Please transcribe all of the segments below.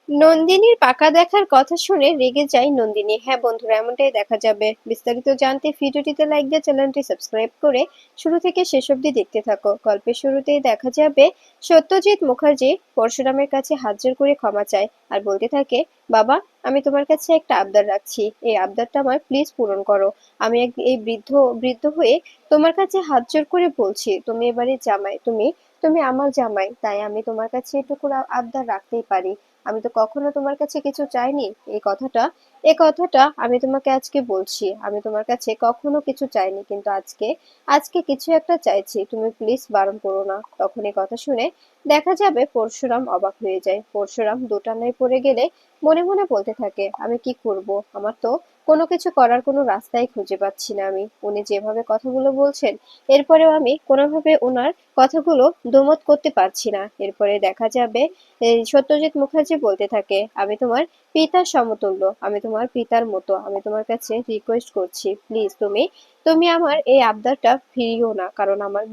নন্দিনীর পাকা দেখার কথা শুনে রেগে যায় নন্দিনী। হ্যাঁ বন্ধুরা, এমনটাই দেখা যাবে। বিস্তারিত জানতে ভিডিওটিতে লাইক দিয়ে চ্যানেলটি সাবস্ক্রাইব করে শুরু থেকে শেষ অবধি দেখতে থাকো। গল্পের শুরুতেই দেখা যাবে সত্যজিৎ মুখার্জি পরশুরামের কাছে হাত জোড় করে ক্ষমা চায় আর বলতে থাকে, বাবা, আমি তোমার কাছে একটা আবদার রাখছি, এই আবদারটা আমার প্লিজ পূরণ করো। আমি এই বৃদ্ধ বৃদ্ধ হয়ে তোমার কাছে হাত জোড় করে বলছি, তুমি এবারে জামাই, তুমি তুমি আমার জামাই, তাই আমি তোমার কাছে এটুকু আবদার রাখতেই পারি। আমি তো কখনো তোমার কাছে কিছু চাইনি। এই কথাটা আমি তোমাকে আজকে বলছি, আমি তোমার কাছে কখনো কিছু চাইনি, কিন্তু আজকে আজকে কিছু একটা চাইছি, তুমি প্লিজ বারণ করো না। তখন এই কথা শুনে দেখা যাবে পরশুরাম অবাক হয়ে যায়। পরশুরাম দোটানায় পড়ে গেলে মনে মনে বলতে থাকে, আমি কি করব, আমার তো কোনো কিছু করার কোনো রাস্তাই খুঁজে পাচ্ছি না। আমি, উনি যেভাবে কথাগুলো বলছেন, এরপরেও আমি কোনোভাবে ওনার কথাগুলো দোমত করতে পারছি না। এরপরে দেখা যাবে এই সত্যজিৎ মুখার্জি বলতে থাকে, আমি তোমার পিতার সমতুল্য, আমি তোমার পিতার মতো, আমি তোমার কাছে রিকোয়েস্ট করছি, প্লিজ তুমি তুমি আমার এই আবদারটা ফিরিও না, কারণ আমার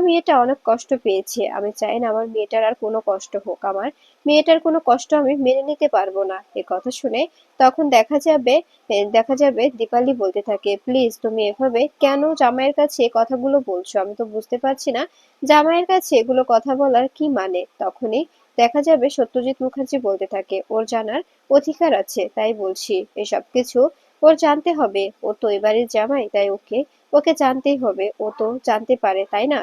মেয়েটা অনেক কষ্ট পেয়েছে। আমি চাই না আমার মেয়েটার আর কোনো কষ্ট হোক, আমার মেয়েটার কোনো কষ্ট আমি মেনে নিতে পারবো না। এ কথা শুনে তখন দেখা যাবে দীপালি বলতে থাকে, প্লিজ তুমি এভাবে কেন জামাইয়ের কাছে এ কথাগুলো বলছো, আমি তো বুঝতে পারছি না জামাইয়ের কাছে এগুলো কথা বলার কি মানে। তখনই দেখা যাবে সত্যজিৎ মুখার্জি বলতে থাকে, ওর জানার অধিকার আছে, তাই বলছি, এসব কিছু ওর জানতে হবে, ও তো এবারে জামাই, তাই ওকে ওকে জানতেই হবে, ও তো জানতে পারে, তাই না।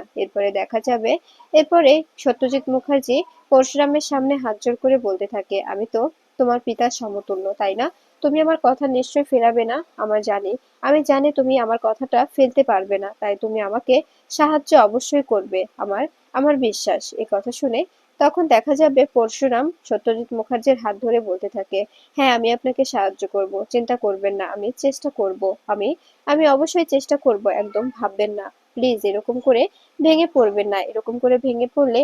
এরপরে সত্যজিৎ মুখার্জি পরশুরামের সামনে হাত জোড় করে বলতে থাকে, আমি তো তোমার পিতার সমতুল্য, তাই না, তুমি আমার কথা নিশ্চয়ই ফেরাবে না। আমি জানি তুমি আমার কথাটা ফেলতে পারবে না, তাই তুমি আমাকে সাহায্য অবশ্যই করবে, আমার আমার বিশ্বাস। এই কথা শুনে তখন দেখা যাবে পরশুরাম সত্যজিৎ মুখার্জির হাত ধরে বলতে থাকে, হ্যাঁ, আমি আপনাকে সাহায্য করব, চিন্তা করবেন না, আমি চেষ্টা করব, আমি আমি অবশ্যই চেষ্টা করব, একদম ভাববেন না। প্লিজ এরকম করে ভেঙে পড়বেন না, এরকম করে ভেঙে পড়লে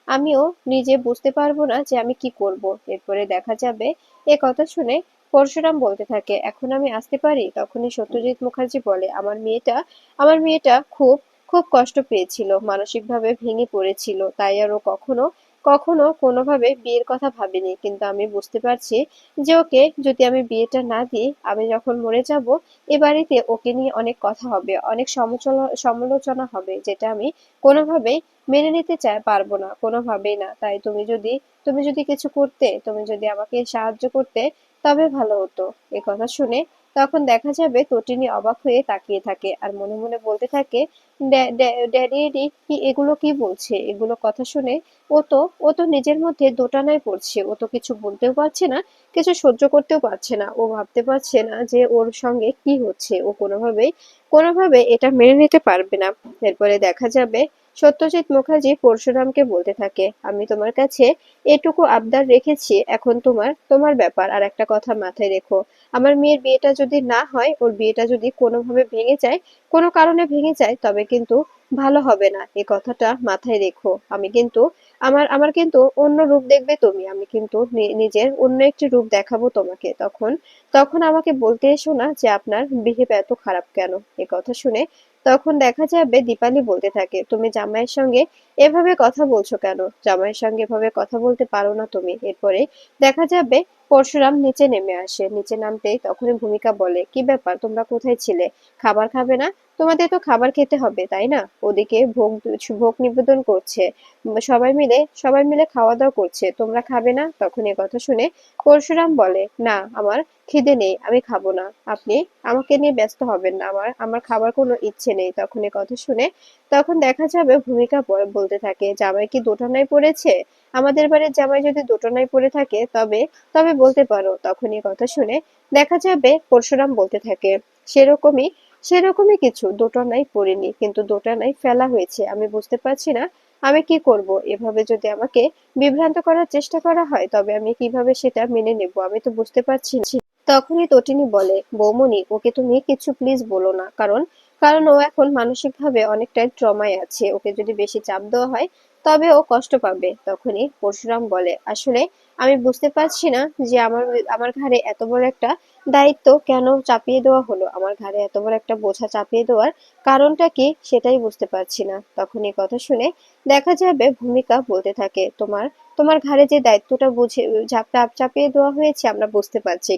আমিও নিজে বুঝতে পারবো না যে আমি কি করব। এরপরে দেখা যাবে এ কথা শুনে পরশুরাম বলতে থাকে, এখন আমি আসতে পারি। তখনই সত্যজিৎ মুখার্জি বলে, আমার মেয়েটা খুব খুব কষ্ট পেয়েছিল, মানসিকভাবে ভেঙে পড়েছিল, তাই আর ও কখনো কখনো কোনোভাবে বিয়ের কথা ভাবেনি। কিন্তু আমি বুঝতে পারছি যে ওকে যদি আমি বিয়েটা না দিই, আমি যখন মরে যাব, এ বাড়িতে ওকে নিয়ে অনেক কথা হবে, অনেক সমালোচনা হবে, যেটা আমি কোনোভাবেই মেনে নিতে পারবো না, কোনোভাবেই না। তাই তুমি যদি কিছু করতে, তুমি যদি আমাকে সাহায্য করতে, তবে ভালো হতো। এ কথা শুনে তখন দেখা যাবে তটিনী অবাক হয়ে তাকিয়ে থাকে আর মনে মনে বলতে থাকে, ড্যাডি কি এগুলো কি বলছে, এগুলো কথা শুনে ও তো নিজের মধ্যে দোটানায় পড়ছে, ও তো কিছু বলতেও পারছে না, কিছু সহ্য করতেও পারছে না, ও ভাবতে পারছে না যে ওর সঙ্গে কি হচ্ছে, ও কোনোভাবে এটা মেনে নিতে পারবে না। এরপরে দেখা যাবে সত্যজিৎ মুখার্জি পরশুরামকে বলতে থাকে, আমি তোমার কাছে এটুকু আবদার রেখেছি, এখন তোমার তোমার ব্যাপার। আর একটা কথা মাথায় রেখো, আমার মেয়ের বিয়েটা যদি না হয়, ওর বিয়েটা যদি কোনোভাবে ভেঙে যায়, কোনো কারণে ভেঙে যায়, তবে কিন্তু ভালো হবে না। এই কথাটা মাথায় রেখো। আমি কিন্তু আমার কিন্তু অন্য রূপ দেখবে তুমি, আমি কিন্তু নিজের অন্য একটি রূপ দেখাবো তোমাকে। তখন তখন আমাকে বলতে এসো না যে আপনার বিহেভ এত খারাপ কেন। এ কথা শুনে তখন দেখা যাবে দীপালি বলতে থাকে, তুমি জামাইয়ের সঙ্গে এভাবে কথা বলছো কেন, জামাইয়ের সঙ্গে এভাবে কথা বলতে পারো না তুমি। এরপরে দেখা যাবে পরশুরাম নিচে নেমে আসে, নিচে নামতেই তখনই ভূমিকা বলে, কি ব্যাপার, তোমরা কোথায় ছিলে, খাবার খাবে না? তোমাদের তো খাবার খেতে হবে, তাই না। ওদিকে ভোগ ভোগ নিবেদন করছে, সবাই মিলে খাওয়া দাওয়া করছে, তোমরা খাবে না? তখন এ কথা শুনে পরশুরাম বলে, না, আমার খিদে নেই, আমি খাবো না, আপনি আমাকে নিয়ে ব্যস্ত হবেন না, আমার আমার খাবার কোনো ইচ্ছে নেই। তখন এ কথা শুনে তখন দেখা যাবে ভূমিকা বলতে থাকে, জামাই কি দোটানায় পড়েছে? আমাদের বাড়ির জামাই যদি দোটানায় পড়ে থাকে, তবে তবে বলতে পারো। তখন এ কথা শুনে দেখা যাবে পরশুরাম বলতে থাকে, সেরকমই সেরকমই কিছু, দোটানায় পড়েনি, কিন্তু দোটানায় ফেলা হয়েছে। আমি বুঝতে পারছি না আমি কি করব। এভাবে যদি আমাকে বিভ্রান্ত করার চেষ্টা করা হয়, তবে আমি কিভাবে সেটা মেনে নেব, আমি তো বুঝতে পারছি না। তখনই তটিনী বলে, বৌমনি, ওকে তুমি কিছু প্লিজ বলো না, কারণ কারণ ও এখন মানসিকভাবে অনেকটাই ট্রমায় আছে, ওকে যদি বেশি চাপ দেওয়া হয়, তবে ও কষ্ট পাবে। তখনই পরশুরাম বলে, আসলে আমি বুঝতে পারছি না যে আমার আমার ঘাড়ে এত বড় একটা দায়িত্ব কেন চাপিয়ে দেওয়া হলো, আমার ঘাড়ে এত বড় একটা বোঝা চাপিয়ে দেওয়ার কারণটা কি, সেটাই বুঝতে পারছি না। তখন এই কথা শুনে দেখা যাবে ভূমিকা বলতে থাকে, তোমার তোমার ঘাড়ে যে দায়িত্বটা বুঝে চাপিয়ে দেওয়া হয়েছে আমরা বুঝতে পারছি,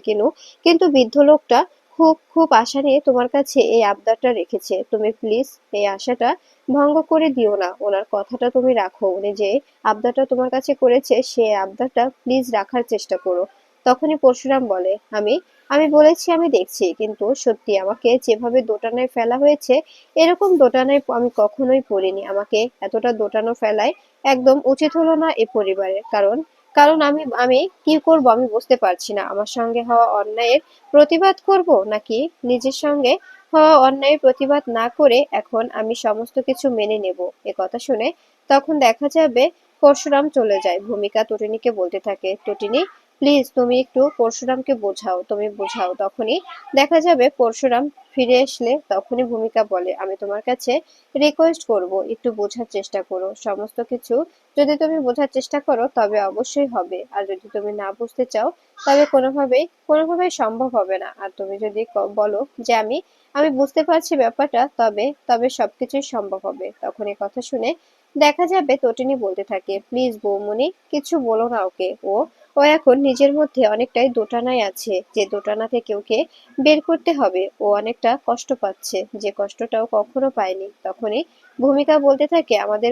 কিন্তু বৃদ্ধ লোকটা খুব খুব আশা নিয়ে তোমার কাছে এই আবদারটা রেখেছে। তুমি প্লিজ এই আশাটা ভঙ্গ করে দিও না, ওনার কথাটা তুমি রাখো। উনি যে আবদারটা তোমার কাছে করেছে সে আবদারটা প্লিজ রাখার চেষ্টা করো। তখনই পরশুরাম বলে, আমি আমি বলেছি আমি দেখছি, কিন্তু সত্যি আমাকে যেভাবে দোটানায় ফেলা হয়েছে এরকম দোটানায় আমি কখনোই পড়িনি। আমাকে এতটা দোটানো ফেলায় একদম উচিত হলো না এই পরিবারের। কারণ কারণ আমি আমি কি করব আমি বুঝতে পারছি না। আমার সঙ্গে হওয়া অন্যায়ের প্রতিবাদ করব, নাকি নিজের সঙ্গে হওয়া অন্যায়ের প্রতিবাদ না করে এখন আমি সমস্ত কিছু মেনে নেব। এ কথা শুনে তখন দেখা যাবে পরশুরাম চলে যায়। ভূমিকা টুটিনিকে বলতে থাকে, টুটিনি প্লিজ তুমি একটু পরশুরামকে বোঝাও, তুমি বোঝাও। তখনই দেখা যাবে পরশুরাম ফিরে আসলে তখনই ভূমিকা বলে, আমি তোমার কাছে রিকোয়েস্ট করব একটু বোঝার চেষ্টা করো। সমস্ত কিছু যদি তুমি বোঝার চেষ্টা করো তবে অবশ্যই হবে, আর যদি তুমি না বুঝতে চাও তবে কোনোভাবেই সম্ভব হবে না। আর তুমি যদি বলো যে আমি আমি বুঝতে পারছি ব্যাপারটা, তবে তবে সবকিছুই সম্ভব হবে। তখন এই কথা শুনে দেখা যাবে তটিনী বলতে থাকে, প্লিজ বৌমনি কিছু বলো না ওকে। ও ও এখন নিজের মধ্যে অনেকটাই দোটানায় আছে, যে দোটানা থেকে ওকে বের করতে হবে। ও অনেকটা কষ্ট পাচ্ছে, যে কষ্টটাও কখনো পায়নি। তখনই ভূমিকা বলতে থাকে, আমাদের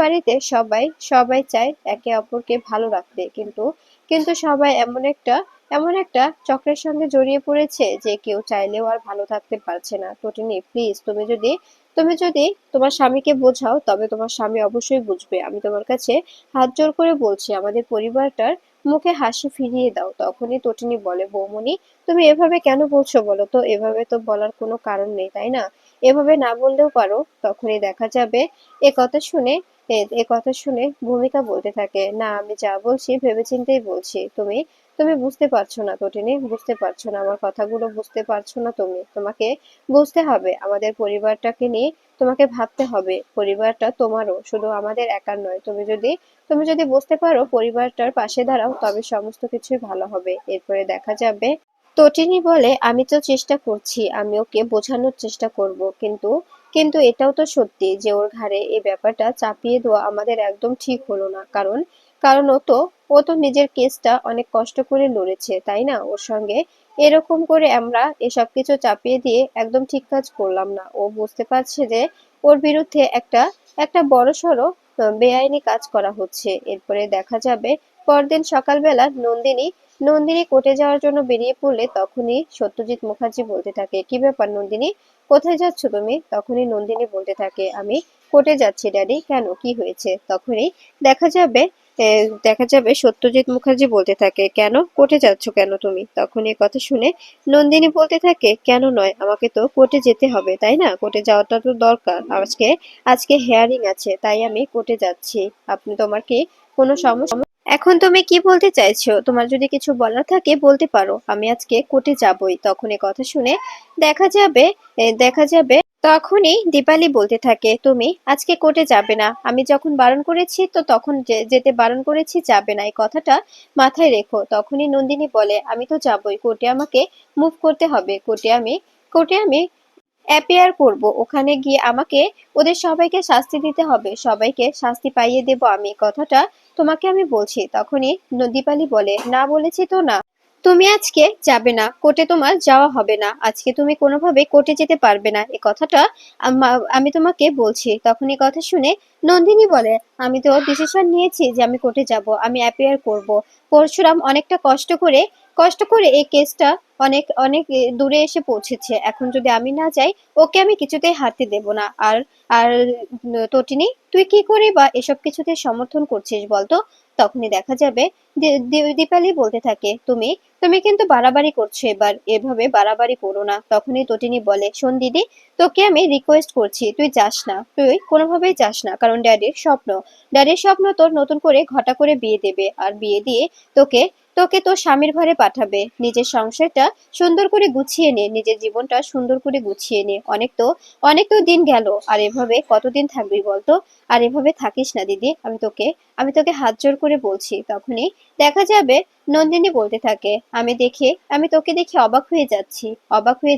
বাড়িতে সবাই সবাই চায় একে অপরকে ভালো রাখতে, কিন্তু কিন্তু সবাই এমন একটা চক্রের সঙ্গে জড়িয়ে পড়েছে যে কেউ চাইলেও আর ভালো থাকতে পারছে না। টটিনি প্লিজ তুমি যদি তোমার স্বামীকে বোঝাও তবে তোমার স্বামী অবশ্যই বুঝবে। আমি তোমার কাছে হাত জোড় করে বলছি আমাদের পরিবারটার মুখে হাসি ফিরিয়ে দাও। তখনই টটিনি বলে, বৌমনি তুমি এভাবে কেন বলছো বলো তো? এভাবে তো বলার কোনো কারণ নেই, তাই না? এভাবে না বললেও পারো। তখনই দেখা যাবে এ কথা শুনে এ কথা শুনে ভূমিকা বলতে থাকে, না আমি যা বলছি ভেবেচিন্তেই বলছি। তুমি তুমি বুঝতে পারছো না টটিনি, বুঝতে পারছো না আমার কথাগুলো, বুঝতে পারছো না। তোমাকে বুঝতে হবে আমাদের পরিবারটাকে নিয়ে, তোমাকে ভাবতে হবে। পরিবারটা তোমারও, শুধু আমাদের একার নয়। তুমি যদি বুঝতে পারো পরিবারটার পাশে দাঁড়াও তবে সমস্ত কিছুই ভালো হবে। এরপরে দেখা যাবে তটিনী বলে, আমি তো চেষ্টা করছি, আমি ওকে বোঝানোর চেষ্টা করব, কিন্তু কিন্তু এটাও তো সত্যি যে ওর ঘাড়ে এই ব্যাপারটা চাপিয়ে দেওয়া আমাদের একদম ঠিক হলো না। কারণ কারণ ও তো নিজের কেসটা অনেক কষ্ট করে লড়েছে, তাই না? ওর সঙ্গে এরকম করে আমরা এসব কিছু চাপিয়ে দিয়ে একদম ঠিক কাজ করলাম না। ও বুঝতে পারছে যে ওর বিরুদ্ধে একটা একটা বড়সড় বেআইনি কাজ করা হচ্ছে। এরপরে দেখা যাবে পরদিন সকালবেলা নন্দিনী কোর্টে যাওয়ার জন্য বেরিয়ে পড়লে তখনই সত্যজিৎ মুখার্জি বলতে থাকে, কি ব্যাপার নন্দিনী, কোথায় যাচ্ছ তুমি? তখনই নন্দিনী বলতে থাকে, আমি কোর্টে যাচ্ছি ড্যাডি। কেন, কি হয়েছে? তখনই দেখা যাবে দেখা যাবে সত্যজিৎ মুখার্জি বলতে থাকে, কেন কোর্টে যাচ্ছ কেন তুমি? তখন এই কথা শুনে নন্দিনী বলতে থাকে, কেন নয়, আমাকে তো কোর্টে যেতে হবে, তাই না? কোর্টে যাওয়াটা তো দরকার। আজকে আজকে হেয়ারিং আছে, তাই আমি কোর্টে যাচ্ছি। তোমার কি কোনো সমস্যা? এখন তুমি কি বলতে চাইছো? তোমার যদি কিছু বলার থাকে বলতে পারো, আমি আজকে কোর্টে যাবই। তখন এ কথা শুনে দেখা যাবে দেখা যাবে তখনই দীপালি বলতে থাকে, তুমি আজকে কোর্টে যাবে না। আমি যখন বারণ করেছি তো তখন যেতে বারণ করেছি, যাবে না, এই কথাটা মাথায় রেখো। তখনই নন্দিনী বলে, আমি তো যাবই, কোর্টে আমাকে মুভ করতে হবে। কোর্টে আমি অ্যাপিয়ার করব। ওখানে গিয়ে আমাকে ওদের সবাইকে শাস্তি দিতে হবে, সবাইকে শাস্তি পাইয়ে দেব আমি, এই কথাটা তোমাকে আমি বলছি। তখনই দীপালি বলে, না বলেছি তো না, তুমি আজকে যাবে না কোর্টে, তোমার যাওয়া হবে না। আজকে তুমি কোনোভাবে কোর্টে যেতে পারবে না, এ কথাটা আমি তোমাকে বলছি। তখন এই কথা শুনে নন্দিনী বলে, আমি তো ডিসিশন নিয়েছি যে আমি কোর্টে যাব, আমি অ্যাপিয়ার করব। পরশুরাম অনেকটা কষ্ট করে এই কেসটা অনেক অনেক দূরে এসে পৌঁছেছে। এখন যদি আমি না যাই ওকে আমি কিছুতেই হারতে দেব না। আর আর তটিনী তুই কি করে বা এসব কিছুতে সমর্থন করছিস বলতো? তখনই দেখা যাবে দীপালি বলতে থাকে, তুমি তুমি কিন্তু বাড়াবাড়ি করছো, এবার এভাবে বাড়াবাড়ি করো না। তখনই তটিনী বলে, শোন দিদি, তোকে আমি রিকোয়েস্ট করছি তুই যাস না, তুই কোনোভাবেই যাস না। কারণ ড্যাডির স্বপ্ন তোর নতুন করে ঘটা করে বিয়ে দেবে, আর বিয়ে দিয়ে তোকে তোকে তোর স্বামীর ঘরে পাঠাবে। নিজের সংসারটা সুন্দর করে গুছিয়ে নে, নিজের জীবনটা সুন্দর করে গুছিয়ে নে। অনেক তো দিন গেল, আর এভাবে কতদিন থাকবি বলতো? আর এভাবে থাকিস না দিদি, আমি তোকে হাত জোড় করে বলছি। তখনই দেখা যাবে নন্দিনী বলতে থাকে, আমি তোকে দেখে অবাক হয়ে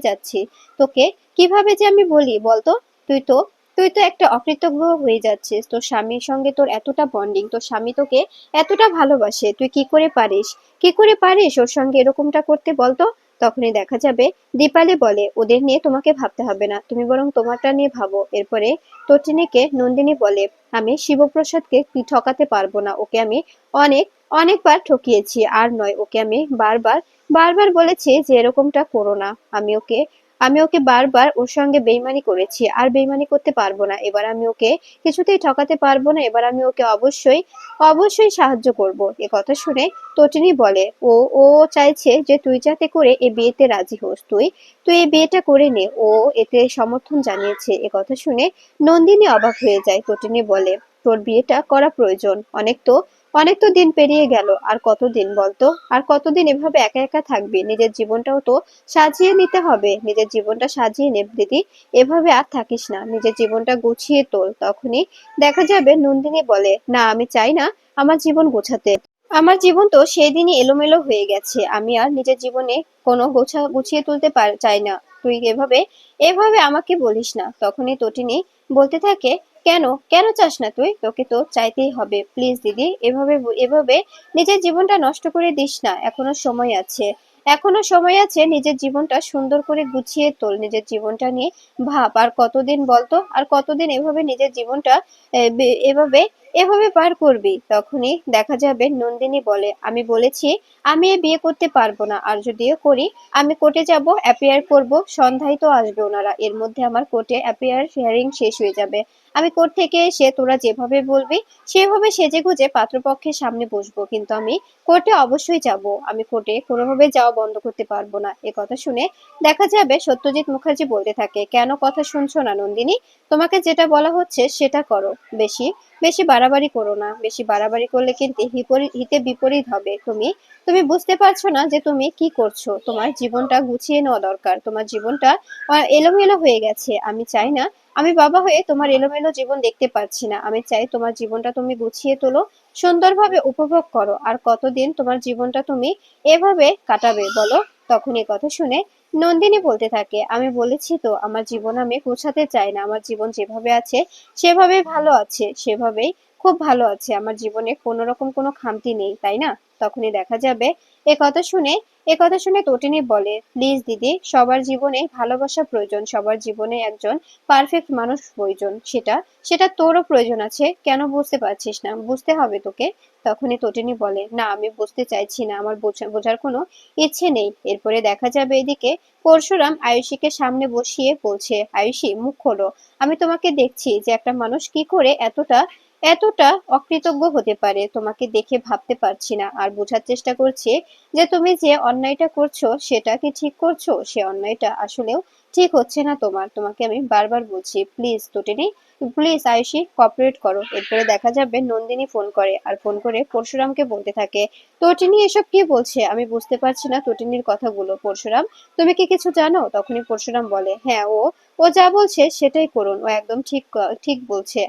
যাচ্ছি। তোকে কিভাবে যে আমি বলি বলতো? তুই তো তুই তো একটা অকৃতজ্ঞ হয়ে যাচ্ছিস, তোর স্বামীর সঙ্গে তোর এতটা বন্ডিং, তোর স্বামী তোকে এতটা ভালোবাসে, তুই কি করে পারিস, কি করে পারিস ওর সঙ্গে এরকমটা করতে বলতো? তখনই দেখা যাবে দীপালি বলে, ওদের নিয়ে তোমাকে ভাবতে হবে না, তুমি বরং তোমারটা নিয়ে ভাবো। এরপরে তটিনীকে নন্দিনী বলে, আমি শিবপ্রসাদকে কি ঠকাতে পারবো না, ওকে আমি অনেক অনেকবার ঠকিয়েছি, আর নয়, ওকে আমি বারবার বারবার বলেছি যে এরকমটা করো না। আমি ওকে বারবার ওর সঙ্গে বেইমানি করেছি, আর বেইমানি করতে পারবো না, এবার আমি ওকে কিছুতেই ঠকাতে পারবো না, এবার আমি ওকে অবশ্যই অবশ্যই সাহায্য করব। এ কথা শুনে তটিনী বলে, ও ও চাইছে যে তুই যাতে করে এই বিয়েতে রাজি হোস, তুই তুই এই বিয়েটা করে নে, ও এতে সমর্থন জানিয়েছে। এ কথা শুনে নন্দিনী অবাক হয়ে যায়। তটিনী বলে, তোর বিয়েটা করা প্রয়োজন, অনেক তো দিন পেরিয়ে গেল, আর কতদিন বলতো, আর কতদিন এভাবে একা একা থাকবি? নিজের জীবনটাও তো সাজিয়ে নিতে হবে, নিজের জীবনটা সাজিয়ে নে দিদি, এভাবে আর থাকিস না, নিজের জীবনটা গুছিয়ে তোল। তখনই দেখা যাবে নন্দিনী বলে, না আমি চাই না আমার জীবন গোছাতে, আমার জীবন তো সেই দিনই এলোমেলো হয়ে গেছে, আমি আর নিজের জীবনে কোনো গুছিয়ে তুলতে চাই না। তুই এভাবে এভাবে আমাকে বলিস না। তখনই তটিনী বলতে থাকে, কেন কেন চাস না তুই? তোকে তো চাইতেই হবে, প্লিজ দিদি, এভাবে নিজের জীবনটা নষ্ট করে দিস না, এখনো সময় আছে, এখনো সময় আছে, নিজের জীবনটা সুন্দর করে গুছিয়ে তোল, নিজের জীবনটা নিয়ে ভাব। আর কতদিন বলতো, আর কতদিন এভাবে নিজের জীবনটা এভাবে এভাবে পার করবি? তখনই দেখা যাবে নন্দিনী বলে, আমি বলেছি আমি এ বিয়ে করতে পারবো না, আর যদিও করি আমি কোর্টে যাব, অ্যাপিয়ার করব, সন্ধ্যায় তো আসবে ওনারা, এর মধ্যে আমার কোর্টে অ্যাপিয়ার হিয়ারিং শেষ হয়ে যাবে। আমি কোর্ট থেকে এসে তোরা যেভাবে বলবি সেভাবে সেজেগুজে পাত্রপক্ষের সামনে বসবো, কিন্তু আমি কোর্টে অবশ্যই যাব, আমি কোর্টে কোনোভাবে যাওয়া বন্ধ করতে পারবো না। এ কথা শুনে দেখা যাবে সত্যজিৎ মুখার্জি বলতে থাকে, কেন কথা শুনছো না নন্দিনী? তোমাকে যেটা বলা হচ্ছে সেটা করো, বেশি বেশি বাড়াবাড়ি করো না, বেশি বাড়াবাড়ি করলে কিন্তু হিতে বিপরীত হবে। তুমি বুঝতে পারছো না যে তুমি কি করছো? তোমার জীবনটা গুছিয়ে নেওয়া দরকার, তোমার জীবনটা এলোমেলো হয়ে গেছে, আমি চাই না, আমি বাবা হয়ে তোমার এলোমেলো জীবন দেখতে পাচ্ছি না, আমি চাই তোমার জীবনটা তুমি গুছিয়ে তোলো, সুন্দরভাবে উপভোগ করো। আর কতদিন তোমার জীবনটা তুমি এভাবে কাটাবে বলো? তখন এই কথা শুনে নন্দিনী বলতে থাকে, আমি বলেছি তো আমার জীবন আমি গোছাতে চাই না, আমার জীবন যেভাবে আছে সেভাবেই ভালো আছে, সেভাবেই খুব ভালো আছে, আমার জীবনে কোনো রকম কোনো খামতি নেই, তাই না? তখনই দেখা যাবে এ কথা শুনে এ কথা শুনে তটিনী বলে, প্লিজ দিদি, সবার জীবনে ভালোবাসা প্রয়োজন, সবার জীবনে একজন পারফেক্ট মানুষ প্রয়োজন, সেটা সেটা তোরও প্রয়োজন আছে, কেন বুঝতে পারছিস না? বুঝতে হবে তোকে। তখনই তটিনী বলে, না আমি বুঝতে চাইছি না, আমার বোঝার কোনো ইচ্ছে নেই। এরপরে দেখা যাবে এদিকে পরশুরাম আয়ুষীকে সামনে বসিয়ে বলছে, আয়ুষী মুখ খোলো, আমি তোমাকে দেখছি যে একটা মানুষ কি করে এতটা এতটা অকৃতজ্ঞ হতে পারে, তোমাকে দেখে ভাবতে পারছি না, আর বোঝার চেষ্টা করছি যে তুমি যে অন্যায়টা করছো সেটা কি ঠিক করছো, সে অন্যায়টা আসলেও ঠিক হচ্ছে না তোমার, তোমাকে আমি বারবার বলছি, please Tatini, please Ayushi cooperate করো। এরপরে দেখা যাবে নন্দিনী ফোন করে, আর ফোন করে পরশুরামকে বলতে থাকে, তটিনী এসব কি বলছে, আমি বুঝতে পারছি না তটিনীর কথাগুলো, পরশুরাম তুমি কি কিছু জানো? তখনই পরশুরাম বলে, হ্যাঁ, ও ও যা বলছে সেটাই করুন, ও একদম ঠিক বলছে।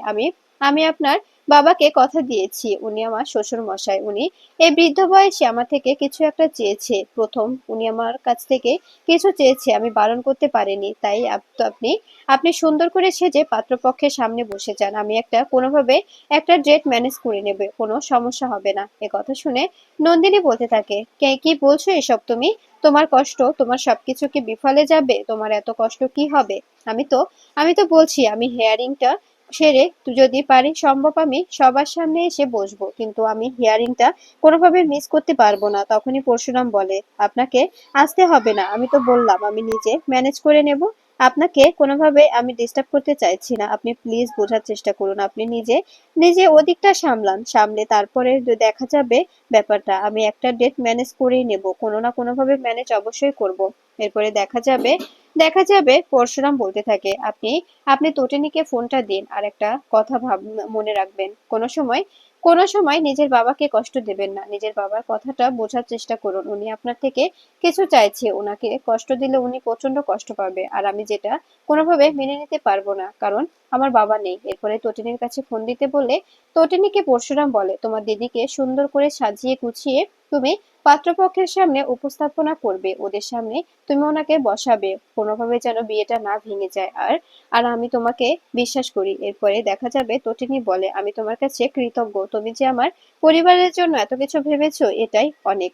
আমি আপনার বাবাকে কথা দিয়েছি, উনি আমার শ্বশুর মশাই, উনি এই বৃদ্ধ বয়সে আমার থেকে কিছু একটা চেয়েছে, প্রথম উনি আমার কাছ থেকে কিছু চেয়েছে, আমি বারণ করতে পারিনি, তাই তো আপনি আপনি সুন্দর করে সেজে পাত্রপক্ষের সামনে বসে যান, আমি কোনোভাবে একটা ডেট ম্যানেজ করে নেবে, কোনো সমস্যা হবে না। এ কথা শুনে নন্দিনী বলতে থাকে, কে কি বলছো এসব তুমি? তোমার কষ্ট, তোমার সবকিছু কি বিফলে যাবে? তোমার এত কষ্ট কি হবে? আমি তো আমি তো বলছি আমি হেয়ারিংটা সেরে যদি পারি সম্ভব আমি সবার সামনে এসে বসবো, কিন্তু আমি হিয়ারিংটা কোনোভাবে মিস করতে পারবো না। তখনই পরশুরাম বলে, আপনাকে আসতে হবে না, আমি তো বললাম আমি নিজে ম্যানেজ করে নেব, আপনাকে কোনোভাবে আমি ডিস্টার্ব করতে চাইছি না, আপনি প্লিজ বোঝার চেষ্টা করুন, আপনি নিজে নিজে ওদিকটা সামলান, সামলে তারপরে দেখা যাবে ব্যাপারটা, আমি একটা ডেট ম্যানেজ করেই নেব, কোনো না কোনোভাবে ম্যানেজ অবশ্যই করব। এরপরে দেখা যাবে পরশুরাম বলতে থাকে, আপনি আপনি তটিনীকে ফোনটা দিন, আর একটা কথা মনে রাখবেন, কোনো সময় নিজের বাবাকে কষ্ট দেবেন না, নিজের বাবার কথাটা বোঝার চেষ্টা করুন, উনি আপনার থেকে কিছু চাইছে, ওনাকে কষ্ট দিলে উনি প্রচন্ড কষ্ট পাবে, আর আমি যেটা কোনোভাবে মেনে নিতে পারবো না, কারণ আমার বাবা নেই। এরপরে তটিনীর কাছে ফোন দিতে বলে তটিনীকে পরশুরাম বলে, তোমার দিদিকে সুন্দর করে সাজিয়ে গুছিয়ে তুমি পাত্রপক্ষের সামনে উপস্থাপনা করবে, ওদের সামনে তুমি ওনাকে বসাবে, কোনোভাবে যেন বিয়েটা না ভেঙে যায়। আর আর আমি তোমাকে বিশ্বাস করি। এরপরে দেখা যাবে তটিনী বলে, আমি তোমার কাছে কৃতজ্ঞ, তুমি যে আমার পরিবারের জন্য এত কিছু ভেবেছো, এটাই অনেক।